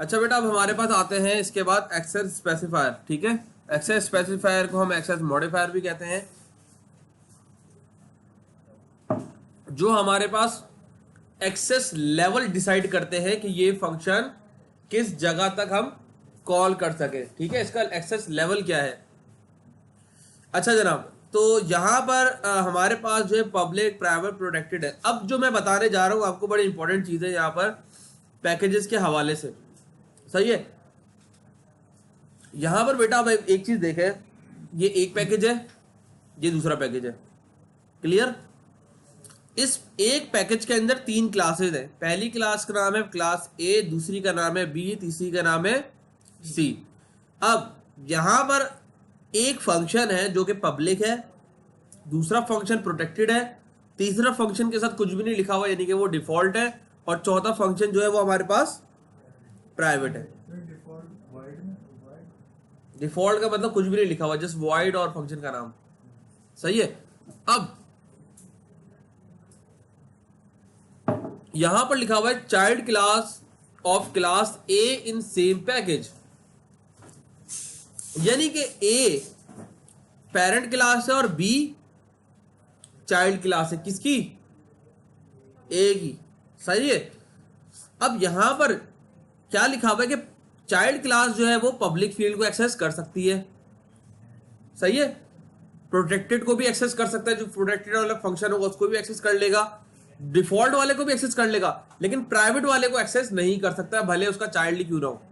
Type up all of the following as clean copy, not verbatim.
अच्छा बेटा, अब हमारे पास आते हैं इसके बाद एक्सेस स्पेसिफायर। ठीक है, एक्सेस स्पेसिफायर को हम एक्सेस मॉडिफायर भी कहते हैं, जो हमारे पास एक्सेस लेवल डिसाइड करते हैं कि ये फंक्शन किस जगह तक हम कॉल कर सके। ठीक है, इसका एक्सेस लेवल क्या है। अच्छा जनाब, तो यहां पर हमारे पास जो है पब्लिक, प्राइवेट, प्रोटेक्टेड है। अब जो मैं बताने जा रहा हूं आपको बड़ी इंपॉर्टेंट चीज है यहाँ पर पैकेजेस के हवाले से। सही है, यहां पर बेटा अब एक चीज देखें, ये एक पैकेज है, ये दूसरा पैकेज है। क्लियर। इस एक पैकेज के अंदर तीन क्लासेस हैं। पहली क्लास का नाम है क्लास ए, दूसरी का नाम है बी, तीसरी का नाम है सी। अब यहां पर एक फंक्शन है जो कि पब्लिक है, दूसरा फंक्शन प्रोटेक्टेड है, तीसरा फंक्शन के साथ कुछ भी नहीं लिखा हुआ यानी कि वो डिफॉल्ट है, और चौथा फंक्शन जो है वो हमारे पास प्राइवेट है। डिफॉल्ट का मतलब कुछ भी नहीं लिखा हुआ, जस्ट वॉइड और फंक्शन का नाम। सही है। अब यहां पर लिखा हुआ है child class of class A in same package, यानी कि ए पेरेंट क्लास है और बी चाइल्ड क्लास है। किसकी? ए की। सही है। अब यहां पर क्या लिखा हुआ है कि चाइल्ड क्लास जो है वो पब्लिक फील्ड को एक्सेस कर सकती है। सही है। प्रोटेक्टेड को भी एक्सेस कर सकता है, जो प्रोटेक्टेड वाला फंक्शन होगा उसको भी एक्सेस कर लेगा, डिफॉल्ट वाले को भी एक्सेस कर लेगा, लेकिन प्राइवेट वाले को एक्सेस नहीं कर सकता, भले उसका चाइल्ड ही क्यों ना हो।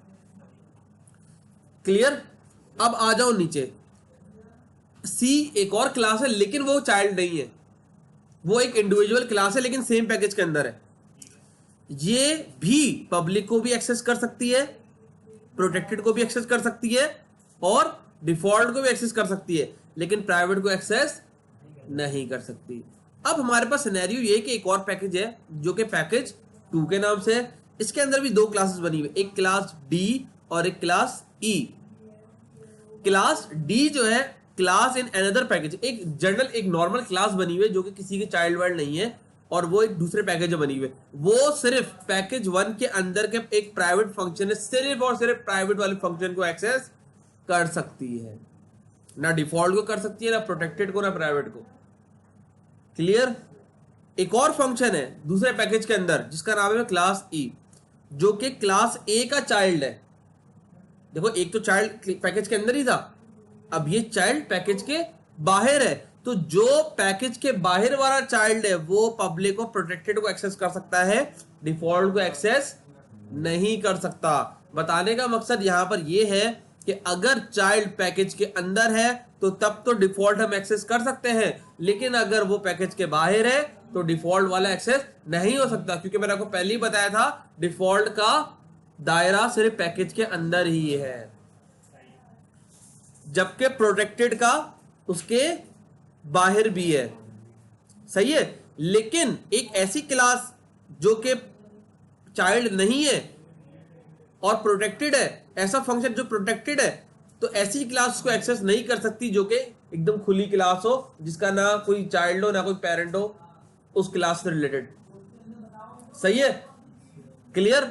क्लियर। अब आ जाओ नीचे, सी एक और क्लास है लेकिन वो चाइल्ड नहीं है, वो एक इंडिविजुअल क्लास है लेकिन सेम पैकेज के अंदर है। ये भी पब्लिक को भी एक्सेस कर सकती है, प्रोटेक्टेड को भी एक्सेस कर सकती है, और डिफॉल्ट को भी एक्सेस कर सकती है, लेकिन प्राइवेट को एक्सेस नहीं कर सकती। अब हमारे पास सिनेरियो ये कि एक और पैकेज है जो कि पैकेज 2 के नाम से है। इसके अंदर भी दो क्लासेस बनी हुई, एक क्लास डी और एक क्लास ई। क्लास डी जो है क्लास इन अनदर पैकेज, एक जनरल एक नॉर्मल क्लास बनी हुई है जो कि किसी के चाइल्ड वाइल्ड नहीं है, और वो एक दूसरे पैकेज में बनी हुई है। वो सिर्फ पैकेज 1 के अंदर के एक प्राइवेट फंक्शन है, सिर्फ और सिर्फ प्राइवेट वाले फंक्शन को एक्सेस कर सकती है, ना डिफॉल्ट को कर सकती है, ना प्रोटेक्टेड को, ना प्राइवेट को। क्लियर। एक और फंक्शन है दूसरे पैकेज के अंदर जिसका नाम है क्लास ई, जो कि क्लास ए का चाइल्ड है। देखो, एक तो चाइल्ड पैकेज के अंदर ही था, अब ये चाइल्ड पैकेज के बाहर है, तो जो पैकेज के बाहर वाला चाइल्ड है वो पब्लिक और प्रोटेक्टेड को एक्सेस कर सकता है, डिफॉल्ट को एक्सेस नहीं कर सकता। बताने का मकसद यहां पर यह है कि अगर चाइल्ड पैकेज के अंदर है तो तब तो डिफॉल्ट हम एक्सेस कर सकते हैं, लेकिन अगर वो पैकेज के बाहर है तो डिफॉल्ट वाला एक्सेस नहीं हो सकता, क्योंकि मैंने आपको पहले ही बताया था डिफॉल्ट का दायरा सिर्फ पैकेज के अंदर ही है, जबकि प्रोटेक्टेड का उसके बाहर भी है। सही है। लेकिन एक ऐसी क्लास जो कि चाइल्ड नहीं है और प्रोटेक्टेड है, ऐसा फंक्शन जो प्रोटेक्टेड है, तो ऐसी क्लास को एक्सेस नहीं कर सकती जो कि एकदम खुली क्लास हो, जिसका ना कोई चाइल्ड हो ना कोई पेरेंट हो उस क्लास से रिलेटेड। सही है। क्लियर।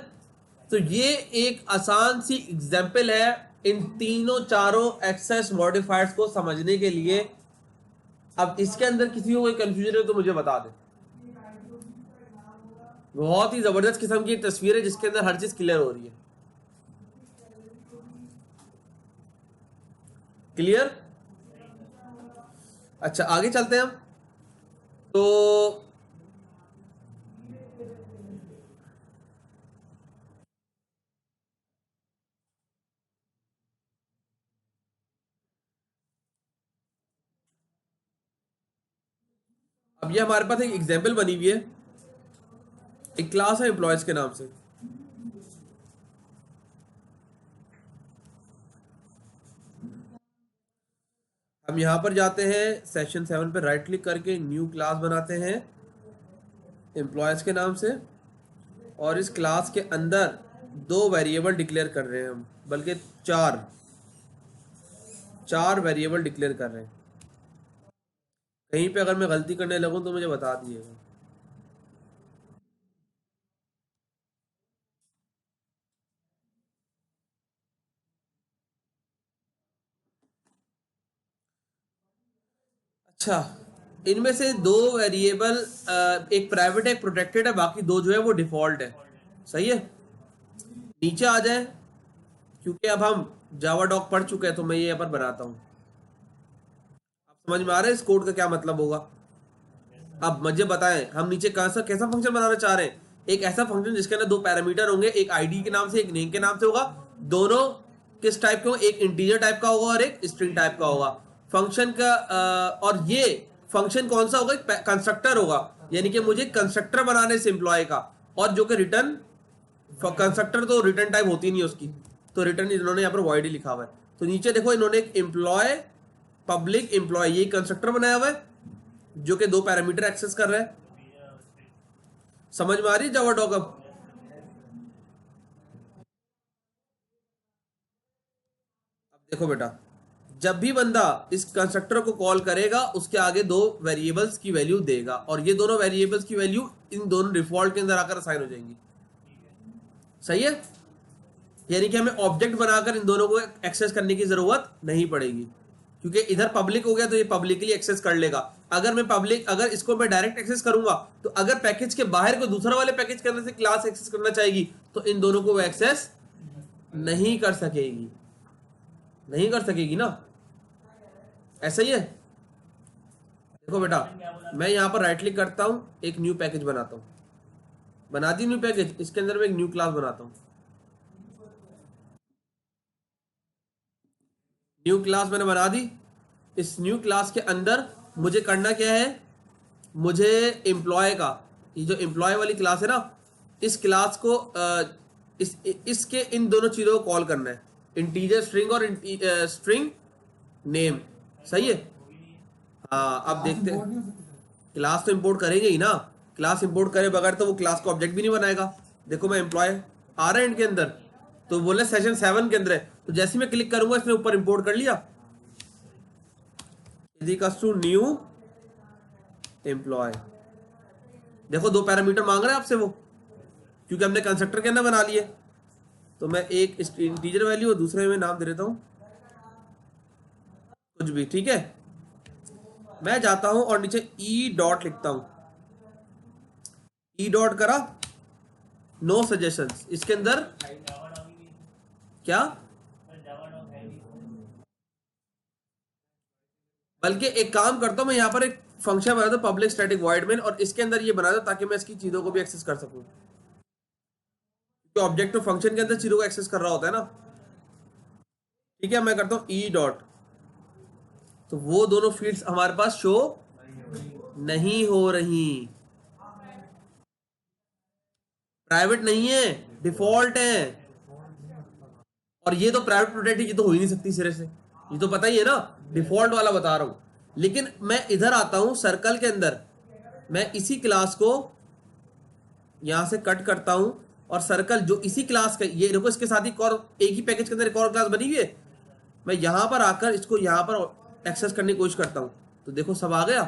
तो ये एक आसान सी एग्जांपल है इन तीनों चारों एक्सेस मॉडिफायर्स को समझने के लिए। अब इसके अंदर किसी को कोई कंफ्यूजन है तो मुझे बता दे। बहुत ही जबरदस्त किस्म की तस्वीर है जिसके अंदर हर चीज क्लियर हो रही है। क्लियर। अच्छा, आगे चलते हैं हम। तो अब ये हमारे पास एक एग्जांपल बनी हुई है, एक क्लास है एम्प्लॉयज के नाम से। हम यहां पर जाते हैं सेशन 7 पे, राइट क्लिक करके न्यू क्लास बनाते हैं एम्प्लॉयज के नाम से, और इस क्लास के अंदर दो वेरिएबल डिक्लेयर कर रहे हैं हम, बल्कि चार चार वेरिएबल डिक्लेयर कर रहे हैं। कहीं पे अगर मैं गलती करने लगूं तो मुझे बता दिएगा। अच्छा, इनमें से दो वेरिएबल, एक प्राइवेट है एक प्रोटेक्टेड है, बाकी दो जो है वो डिफॉल्ट है। सही है। नीचे आ जाए, क्योंकि अब हम जावा डॉक पढ़ चुके हैं तो मैं ये यहाँ पर बनाता हूँ। आप समझ में आ रहा है इस कोड का क्या मतलब होगा? अब मुझे बताएं, हम नीचे कैसा कैसा फंक्शन बनाना चाह रहे हैं? एक ऐसा फंक्शन जिसके अंदर दो पैरामीटर होंगे, एक आईडी के नाम से एक नेम के नाम से होगा। दोनों किस टाइप के होंगे? एक इंटीजर टाइप का होगा और एक स्ट्रिंग टाइप का होगा। फंक्शन का और ये फंक्शन कौन सा होगा? एक कंस्ट्रक्टर होगा, यानी कि मुझे कंस्ट्रक्टर बनाने से एम्प्लॉय का, और जो कि रिटर्न, कंस्ट्रक्टर तो रिटर्न टाइप होती नहीं है उसकी, तो रिटर्न इन्होंने यहाँ पर वॉइड ही लिखा हुआ है। तो नीचे देखो इन्होंने एक एम्प्लॉय, पब्लिक एम्प्लॉय, ये कंस्ट्रक्टर बनाया हुआ है जो कि दो पैरामीटर एक्सेस कर रहा है। समझ में आ रही है जावा डॉक? अब देखो बेटा, जब भी बंदा इस कंस्ट्रक्टर को कॉल करेगा उसके आगे दो वेरिएबल्स की वैल्यू देगा, और ये दोनों वेरिएबल्स की वैल्यू इन दोनों डिफॉल्ट के अंदर आकर असाइन हो जाएंगी। सही है। यानी कि हमें ऑब्जेक्ट बनाकर इन दोनों को एक्सेस करने की जरूरत नहीं पड़ेगी, क्योंकि इधर पब्लिक हो गया तो ये पब्लिकली एक्सेस कर लेगा। अगर मैं पब्लिक, अगर इसको मैं डायरेक्ट एक्सेस करूंगा तो अगर पैकेज के बाहर को दूसरा वाले पैकेज के अंदर से क्लास एक्सेस करना चाहेगी तो इन दोनों को वो एक्सेस नहीं कर सकेगी, नहीं कर सकेगी ना। ऐसा ही है। देखो बेटा, मैं यहां पर राइट क्लिक करता हूं, एक न्यू पैकेज बनाता हूं, बना दी न्यू पैकेज, इसके अंदर मैं एक न्यू क्लास बनाता हूं। न्यू क्लास मैंने बना दी। इस न्यू क्लास के अंदर मुझे करना क्या है? मुझे एम्प्लॉय का, ये जो एम्प्लॉय वाली क्लास है ना, इस क्लास को इसके इन दोनों चीजों को कॉल करना है, इंटीजर स्ट्रिंग और स्ट्रिंग नेम। सही है। हाँ, अब देखते हैं। क्लास तो इंपोर्ट करेंगे ही ना, क्लास इंपोर्ट करे बगैर तो वो क्लास को ऑब्जेक्ट भी नहीं बनाएगा। देखो मैं एम्प्लॉय आ रहा है इनके अंदर, तो बोले सेशन 7 के अंदर है, तो जैसे ही मैं क्लिक करूंगा इसने ऊपर इंपोर्ट कर लिया, इक्वल्स टू न्यू एम्प्लॉय। देखो दो पैरामीटर मांग रहा है आपसे वो, क्योंकि हमने कंस्ट्रक्टर के अंदर बना लिए। तो मैं एक इंटीजर वैल्यू और दूसरे में नाम दे देता हूं कुछ भी, ठीक है। मैं जाता हूं और नीचे ई डॉट लिखता हूं, ई डॉट करा, नो सजेशंस इसके अंदर क्या, बल्कि एक काम करता हूं, मैं यहां पर एक फंक्शन बनाता हूं पब्लिक स्टैटिक वॉइड मेन, और इसके अंदर ये बना दो ताकि मैं इसकी चीजों को भी एक्सेस कर सकूं, क्योंकि ऑब्जेक्ट तो फंक्शन के अंदर चीजों को एक्सेस कर रहा होता है ना। ठीक है, मैं करता हूं ई डॉट, तो वो दोनों फील्ड्स हमारे पास शो नहीं हो रही, प्राइवेट नहीं है, डिफॉल्ट है। और ये तो प्राइवेट प्रोटेक्टेड, ये तो हो ही नहीं सकती सिरे से, ये तो पता ही है ना, डिफॉल्ट वाला बता रहा हूं। लेकिन मैं इधर आता हूं सर्कल के अंदर, मैं इसी क्लास को यहां से कट करता हूं, और सर्कल जो इसी क्लास का, ये देखो इसके साथ ही एक ही पैकेज के अंदर एक और क्लास बनी हुई है, मैं यहां पर आकर इसको यहां पर एक्सेस करने की कोशिश करता हूं, तो देखो सब आ गया।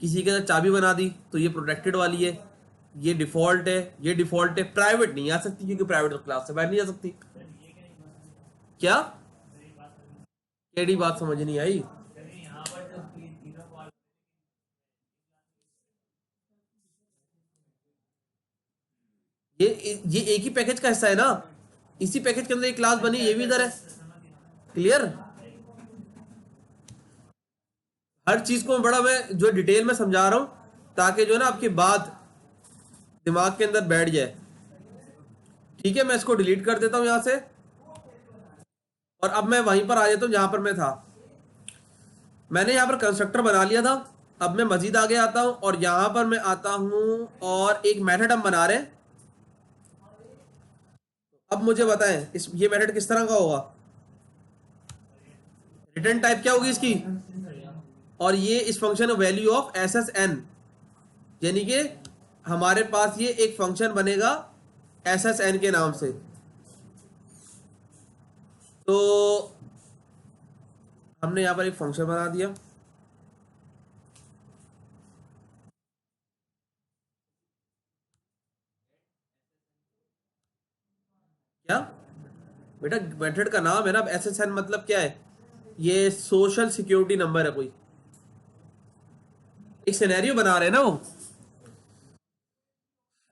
किसी के अंदर चाबी बना दी तो ये प्रोटेक्टेड वाली है, ये डिफॉल्ट है, ये डिफॉल्ट है, प्राइवेट नहीं आ सकती क्योंकि प्राइवेट तो क्लास से बाहर नहीं आ सकती। क्या केडी बात समझ नहीं आई? ये एक ही पैकेज का हिस्सा है ना, इसी पैकेज के अंदर एक क्लास बनी, ये भी इधर है। क्लियर? हर चीज को बड़ा मैं जो डिटेल में समझा रहा हूं ताकि जो है ना आपकी बात दिमाग के अंदर बैठ जाए। ठीक है, मैं इसको डिलीट कर देता हूं यहां से, और अब मैं वहीं पर आ जाता हूं जहां पर मैं था। मैंने यहां पर कंस्ट्रक्टर बना लिया था, अब मैं मजीद आगे आता हूं और यहां पर मैं आता हूं और एक मेथड हम बना रहे हैं। अब मुझे बताएं इस ये मेथड किस तरह का होगा, रिटर्न टाइप क्या होगी इसकी, और ये इस function value of S S N, यानी कि हमारे पास ये एक फंक्शन बनेगा एस एस एन के नाम से। तो हमने यहां पर एक फंक्शन बना दिया, क्या बेटा मेथड का नाम है ना एस एस एन, मतलब क्या है, ये सोशल सिक्योरिटी नंबर है कोई, एक सिनेरियो बना रहे हैं ना वो,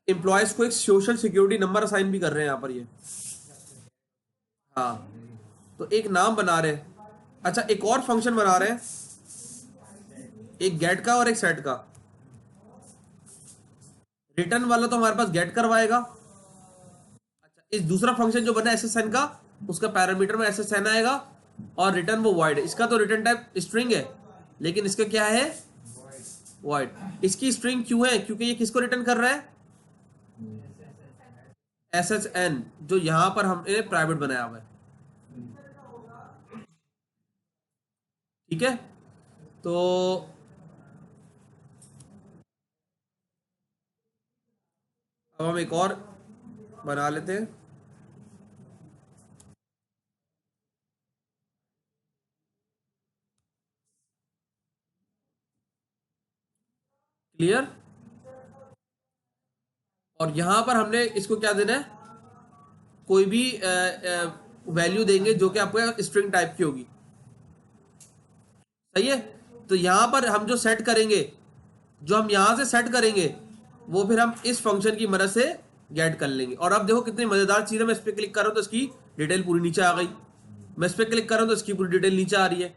एम्प्लॉयज को एक सोशल सिक्योरिटी नंबर असाइन भी कर रहे हैं यहाँ पर ये। हाँ, तो एक नाम बना रहे हैं। अच्छा, एक और फंक्शन बना रहे हैं, एक गेट का और एक सेट का। रिटर्न वाला तो हमारे पास गेट करवाएगा। अच्छा, इस दूसरा फंक्शन जो बना एस एस एन का, उसका पैरामीटर में एस एस एन आएगा, और रिटर्न वो वॉइड। इसका तो रिटर्न टाइप स्ट्रिंग है, लेकिन इसका क्या है, वॉइड। इसकी स्ट्रिंग क्यों है, क्योंकि ये किसको रिटर्न कर रहा है, एस एस एन, जो यहां पर हमने प्राइवेट बनाया हुआ है। ठीक है, तो अब हम एक और बना लेते हैं। क्लियर। और यहां पर हमने इसको क्या देना है, कोई भी वैल्यू देंगे जो कि आपको स्ट्रिंग टाइप की होगी। सही है। तो यहां पर हम जो सेट करेंगे, जो हम यहां से सेट करेंगे, वो फिर हम इस फंक्शन की मदद से गेट कर लेंगे। और अब देखो कितनी मजेदार चीज है, मैं इस पर क्लिक कर रहा हूं तो इसकी डिटेल पूरी नीचे आ गई। मैं इस पर क्लिक कर रहा हूं तो इसकी पूरी डिटेल नीचे आ रही है।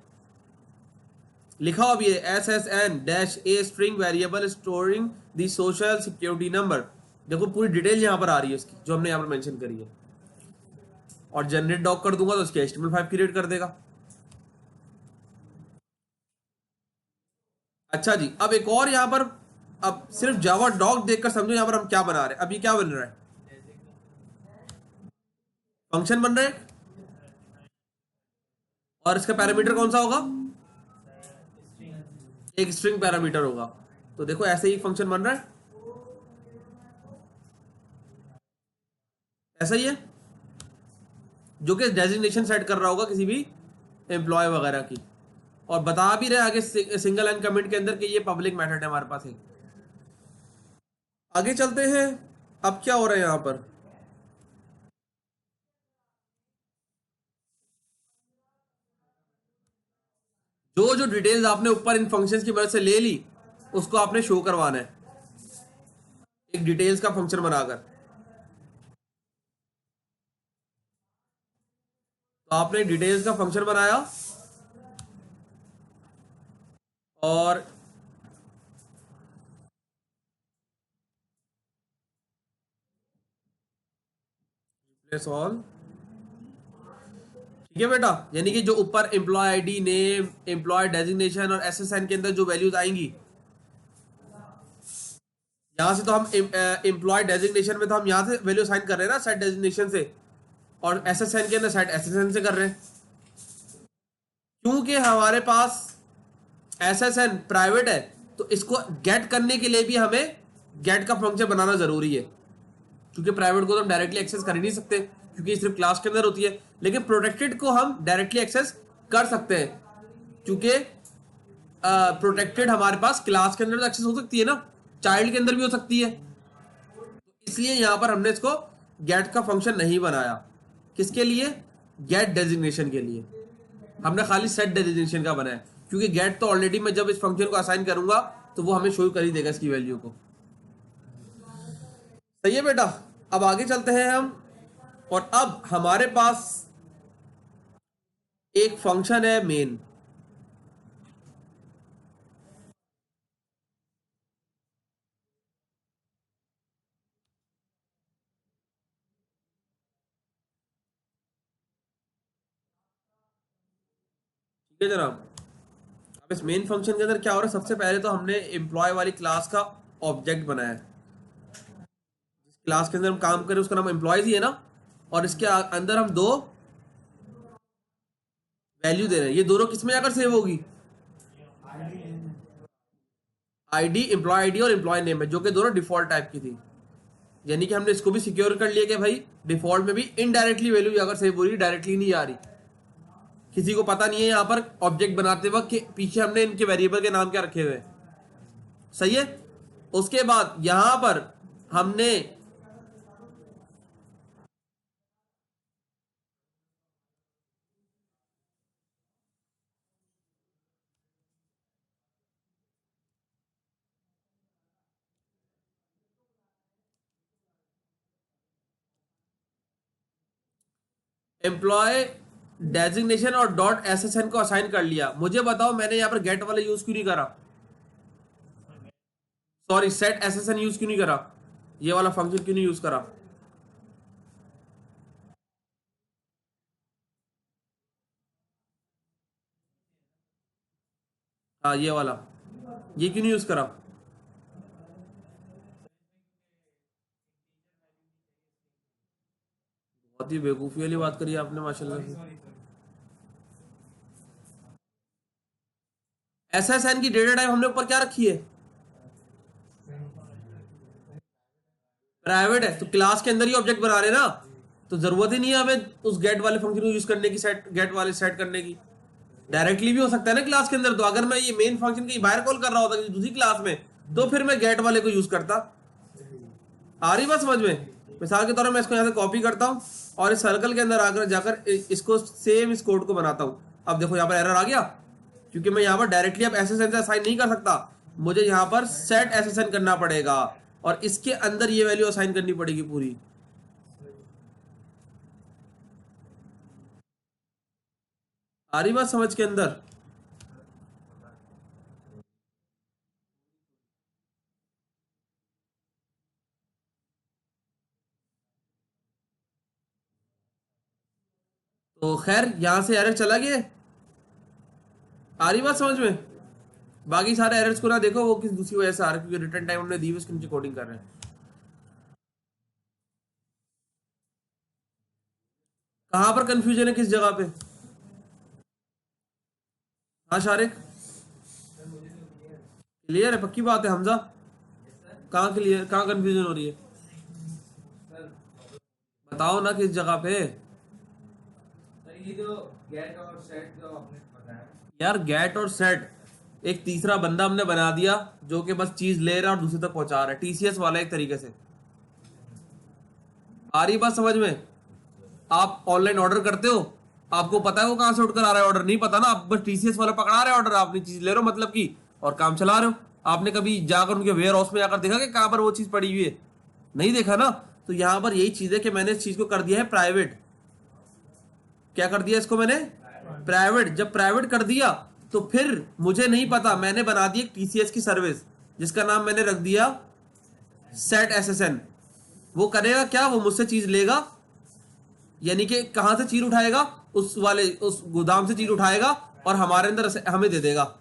लिखा हुआ भी है S S N dash a string variable storing the social security number. देखो पूरी डिटेल यहां पर आ रही है इसकी, जो हमने यहां पर मेंशन करी है। और जनरेट डॉक कर दूंगा तो इसके HTML5 क्रिएट कर देगा। अच्छा जी, अब एक और यहां पर, अब सिर्फ जावा डॉक देखकर समझो यहां पर हम क्या बना रहे हैं। अब ये क्या बन रहा है, फंक्शन बन रहा है। और इसका पैरामीटर कौन सा होगा, एक स्ट्रिंग पैरामीटर होगा। तो देखो ऐसे ही फंक्शन बन रहा है, ऐसा ही है, जो कि डेजिग्नेशन सेट कर रहा होगा किसी भी एम्प्लॉय वगैरह की। और बता भी रहे आगे सिंगल लाइन कमेंट के अंदर कि ये पब्लिक मेथड है हमारे पास है। आगे चलते हैं। अब क्या हो रहा है यहां पर, जो जो डिटेल्स आपने ऊपर इन फंक्शंस की मदद से ले ली, उसको आपने शो करवाना है एक डिटेल्स का फंक्शन बनाकर। तो आपने डिटेल्स का फंक्शन बनाया, और रिप्लेस ऑल। ठीक है बेटा, यानी कि जो ऊपर employ ID, name, employ designation और एसएसएन के अंदर जो वैल्यूज आएंगी, यहां से तो हम एम्प्लॉय डेजिग्नेशन में तो हम यहां से वैल्यू साइन कर रहे हैं ना, सेट डेजिग्नेशन से। और एसएसएन के अंदर सेट एसएसएन से कर रहे हैं, क्योंकि हमारे पास एसएसएन प्राइवेट है। तो इसको गेट करने के लिए भी हमें गेट का फंक्शन बनाना जरूरी है, क्योंकि प्राइवेट को तो हम डायरेक्टली एक्सेस कर ही नहीं सकते, क्योंकि सिर्फ क्लास के अंदर होती है। लेकिन प्रोटेक्टेड को हम डायरेक्टली एक्सेस कर सकते हैं, क्योंकि प्रोटेक्टेड हमारे पास क्लास के अंदर तो एक्सेस हो सकती है ना, चाइल्ड के अंदर भी हो सकती है। इसलिए यहां पर हमने इसको गेट का फंक्शन नहीं बनाया। किसके लिए, गेट डेजिग्नेशन के लिए। हमने खाली सेट डेजिग्नेशन का बनाया, क्योंकि गेट तो ऑलरेडी मैं जब इस फंक्शन को असाइन करूंगा तो वो हमें शो कर ही देगा इसकी वैल्यू को। सही है बेटा। अब आगे चलते हैं हम, और अब हमारे पास एक फंक्शन है मेन। ठीक है जनाब। अब इस मेन फंक्शन के अंदर क्या हो रहा है, सबसे पहले तो हमने एम्प्लॉय वाली क्लास का ऑब्जेक्ट बनाया है। जिस क्लास के अंदर हम काम करें उसका नाम एम्प्लॉयज ही है ना, और इसके अंदर हम दो वैल्यू दे रहे हैं। ये दोनों किस में जाकर सेव होगी, आईडी, एम्प्लॉय आईडी और एम्प्लॉय नेम है, जो कि दोनों डिफॉल्ट टाइप की थी। यानी कि हमने इसको भी सिक्योर कर लिया कि भाई डिफॉल्ट में भी इनडायरेक्टली वैल्यू जाकर सेव हो रही, डायरेक्टली नहीं आ रही। किसी को पता नहीं है यहाँ पर ऑब्जेक्ट बनाते वक्त कि पीछे हमने इनके वेरिएबल के नाम क्या रखे हुए हैं। सही है। उसके बाद यहां पर हमने एम्प्लॉय डेजिग्नेशन और डॉट एसएसएन को असाइन कर लिया, मुझे बताओ मैंने यहाँ पर गेट वाला यूज क्यों नहीं करा, सॉरी सेट एसएसएन यूज क्यों नहीं करा, ये वाला फंक्शन क्यों नहीं यूज करा? हाँ ये वाला, ये क्यों नहीं यूज करा? बहुत ही बेवकूफी वाली बात करी आपने माशाल्लाह से। एसएसएन की डेटा टाइप हमने ऊपर क्या रखी है, प्राइवेट है, तो क्लास के अंदर ही ऑब्जेक्ट बना रहे ना, तो जरूरत ही नहीं है हमें उस गेट वाले फंक्शन को यूज करने की, सेट गेट वाले सेट करने की, डायरेक्टली भी हो सकता है ना क्लास के अंदर। तो अगर मैं ये मेन फंक्शन की बाहर कॉल कर रहा होता दूसरी क्लास में, तो फिर मैं गेट वाले को यूज करता। आ रही बात समझ में? मिसाल के तौर पर मैं इसको यहाँ से कॉपी करता हूँ और इस सर्कल के अंदर आकर जाकर इसको सेम इस कोड को बनाता हूँ। अब देखो यहाँ पर एरर आ गया, क्योंकि मैं यहाँ पर डायरेक्टली अब एसएसएन से असाइन नहीं कर सकता, मुझे यहाँ पर सेट एसएसएन करना पड़ेगा और इसके अंदर ये वैल्यू असाइन करनी पड़ेगी पूरी। आ रही बात समझ के अंदर? तो खैर यहां से एरर चला गया। आ रही बात समझ में? बाकी सारे एरर्स को ना देखो, वो किस दूसरी वजह से आ रहा है, क्योंकि रिटर्न टाइम हमने दी हुई उसके नीचे कोडिंग कर रहे हैं। कहां पर कंफ्यूजन है, किस जगह पे? हाँ शारिक, क्लियर है? पक्की बात है हमजा? कहाँ क्लियर, कहाँ कंफ्यूजन हो रही है? बताओ ना किस जगह पे। ये जो गेट और सेट जो आपने बताया, यार गेट और सेट एक तीसरा बंदा हमने बना दिया जो कि बस चीज ले रहा है और दूसरे तक पहुंचा रहा है, टीसीएस वाला एक तरीके से। आ रही बात समझ में? आप ऑनलाइन ऑर्डर करते हो, आपको पता है वो कहां से उठकर आ रहा है ऑर्डर? नहीं पता ना, आप बस टीसीएस वाला पकड़ा रहे ऑर्डर, आपने चीज ले रहे हो मतलब की, और काम चला रहे हो। आपने कभी जाकर उनके वेयर हाउस में जाकर देखा कि कहां पर वो चीज पड़ी हुई है? नहीं देखा ना। तो यहां पर यही चीज है कि मैंने इस चीज को कर दिया है प्राइवेट। क्या कर दिया इसको मैंने? प्राइवेट। जब प्राइवेट कर दिया तो फिर मुझे नहीं पता, मैंने बना दी एक टीसीएस की सर्विस जिसका नाम मैंने रख दिया सेट एसएसएन। वो करेगा क्या, वो मुझसे चीज लेगा, यानी कि कहां से चीज उठाएगा, उस वाले उस गोदाम से चीज उठाएगा और हमारे अंदर हमें दे देगा।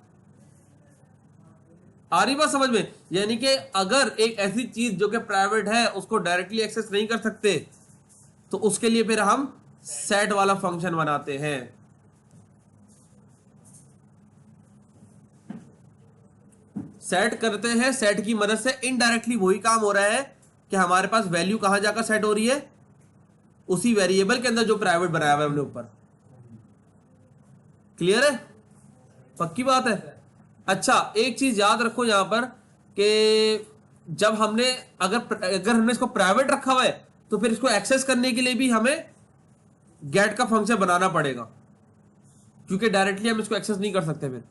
आ रही बात समझ में? यानी कि अगर एक ऐसी चीज जो कि प्राइवेट है उसको डायरेक्टली एक्सेस नहीं कर सकते, तो उसके लिए फिर हम सेट वाला फंक्शन बनाते हैं। सेट करते हैं, सेट की मदद से इनडायरेक्टली वही काम हो रहा है कि हमारे पास वैल्यू कहां जाकर सेट हो रही है, उसी वेरिएबल के अंदर जो प्राइवेट बनाया हुआ है हमने ऊपर। क्लियर है? पक्की बात है? अच्छा एक चीज याद रखो यहां पर कि जब हमने अगर हमने इसको प्राइवेट रखा हुआ है तो फिर इसको एक्सेस करने के लिए भी हमें गेट का फंक्शन बनाना पड़ेगा, क्योंकि डायरेक्टली हम इसको एक्सेस नहीं कर सकते फिर।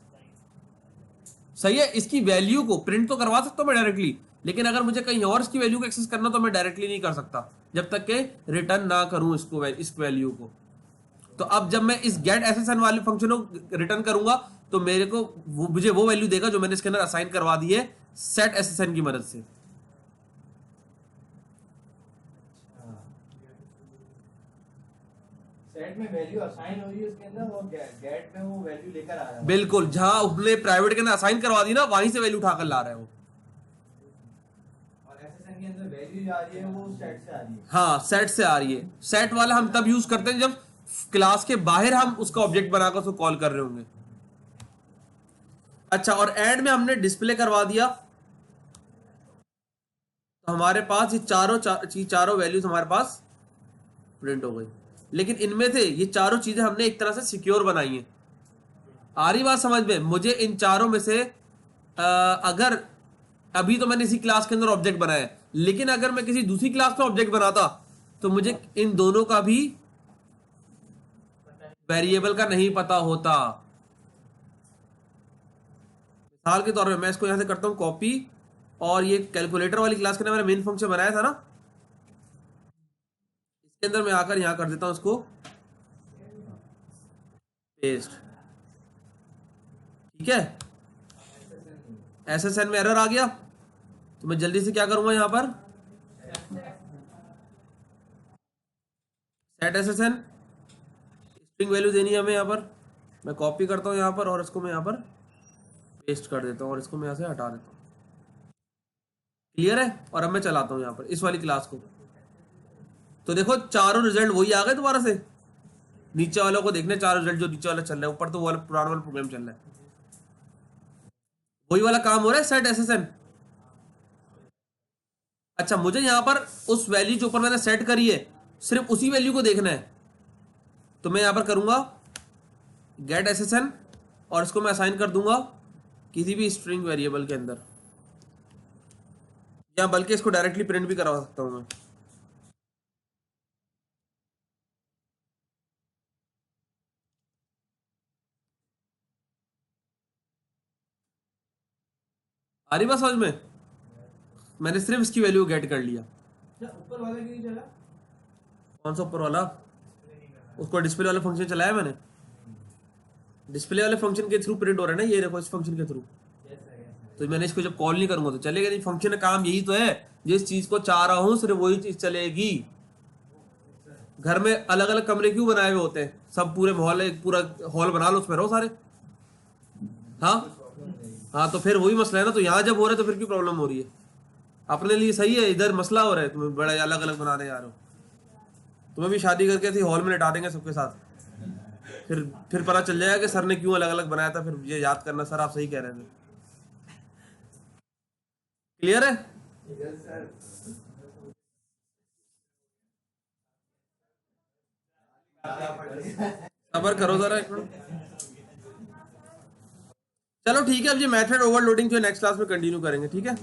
सही है? इसकी वैल्यू को प्रिंट तो करवा सकता हूं मैं डायरेक्टली, लेकिन अगर मुझे कहीं और इसकी वैल्यू को एक्सेस करना तो मैं डायरेक्टली नहीं कर सकता जब तक के रिटर्न ना करूं इसको, इस वैल्यू को। तो अब जब मैं इस गेट एसएसएन वाले फंक्शन को रिटर्न करूंगा तो मेरे को मुझे वो वैल्यू देगा जो मैंने इसके अंदर असाइन करवा दी है सेट एसएसएन की मदद से। सेट में वैल्यू असाइन हो रही है उसके अंदर, वो गेट में वो वैल्यू लेकर आ रहा है। बिल्कुल, जहां उसने प्राइवेट के अंदर असाइन करवा दी ना, वहीं से वैल्यू उठाकर ला रहा है वो। और एसएसएन के अंदर वैल्यू आ रही है वो सेट से आ रही है। हाँ सेट से आ रही है। सेट वाला हम तब यूज करते हैं जब क्लास के बाहर हम उसका ऑब्जेक्ट बनाकर उसको कॉल कर रहे होंगे। अच्छा, और एंड में हमने डिस्प्ले करवा दिया, तो हमारे पास ये चारों वैल्यूज हमारे पास प्रिंट हो गई। लेकिन इनमें से ये चारों चीजें हमने एक तरह से सिक्योर बनाई हैं। आ रही बात समझ में? मुझे इन चारों में से अगर अभी तो मैंने इसी क्लास के अंदर ऑब्जेक्ट बनाया है, लेकिन अगर मैं किसी दूसरी क्लास में ऑब्जेक्ट बनाता तो मुझे इन दोनों का भी वेरिएबल का नहीं पता होता। मिसाल के तौर पे मैं इसको यहां से करता हूं कॉपी, और ये कैलकुलेटर वाली क्लास के अंदर मैंने मेन फंक्शन बनाया था ना, इसके अंदर मैं आकर यहां कर देता हूं इसको पेस्ट, ठीक है। SSN में एरर आ गया तो मैं जल्दी से क्या करूंगा, यहां पर सेट SSN, स्ट्रिंग वैल्यू देनी है हमें। यहां पर मैं कॉपी करता हूं यहां पर, और इसको मैं यहां पर पेस्ट कर देता हूं, और इसको मैं यहां से हटा देता हूं। क्लियर है। और अब मैं चलाता हूं यहां पर इस वाली क्लास को, तो देखो चारों रिजल्ट वही आ गए दोबारा से। नीचे वालों को देखने चारों रिजल्ट जो नीचे वाला चल रहा है, ऊपर तो वो वाला पुराना वाला प्रोग्राम चल रहा है, वही वाला काम हो रहा है सेट SSN। अच्छा, मुझे यहां पर उस वैल्यू जो ऊपर मैंने सेट करी है सिर्फ उसी वैल्यू को देखना है, तो मैं यहां पर करूंगा गेट SSN, और इसको मैं असाइन कर दूंगा किसी भी स्ट्रिंग वेरिएबल के अंदर, या बल्कि इसको डायरेक्टली प्रिंट भी करवा सकता हूं मैं। आ रही बात समझ में? मैंने सिर्फ इसकी वैल्यू गेट कर लिया। ऊपर वाला क्यों नहीं चला? कौन सा ऊपर वाला? उसको डिस्प्ले वाला फंक्शन चलाया मैंने, डिस्प्ले वाले फंक्शन के थ्रू प्रिंट हो रहा है ना, ये देखो इस फंक्शन के थ्रू। तो मैंने इसको जब कॉल नहीं करूंगा तो चलेगा नहीं। फंक्शन का काम यही तो है, जिस चीज को चाह रहा हूं सिर्फ वही चीज चलेगी। घर में अलग अलग कमरे क्यों बनाए हुए होते हैं? सब पूरे मोहल्ले पूरा हॉल बना लो, उसमें रहो सारे। हाँ हाँ, तो फिर वही मसला है ना। तो यहाँ जब हो रहा है तो फिर क्यों प्रॉब्लम हो रही है? अपने लिए सही है, इधर मसला हो रहा है, तुम्हें बड़ा अलग अलग बनाने जा रहे हो। तुम्हें भी शादी करके थी हॉल में लिटा देंगे सबके साथ, फिर पता चल जाएगा कि सर ने क्यों अलग अलग बनाया था, फिर ये याद करना सर आप सही कह रहे थे। क्लियर है? सबर करो जरा एक मिनट। चलो ठीक है, अब ये मेथड ओवरलोडिंग जो नेक्स्ट क्लास में कंटिन्यू करेंगे, ठीक है।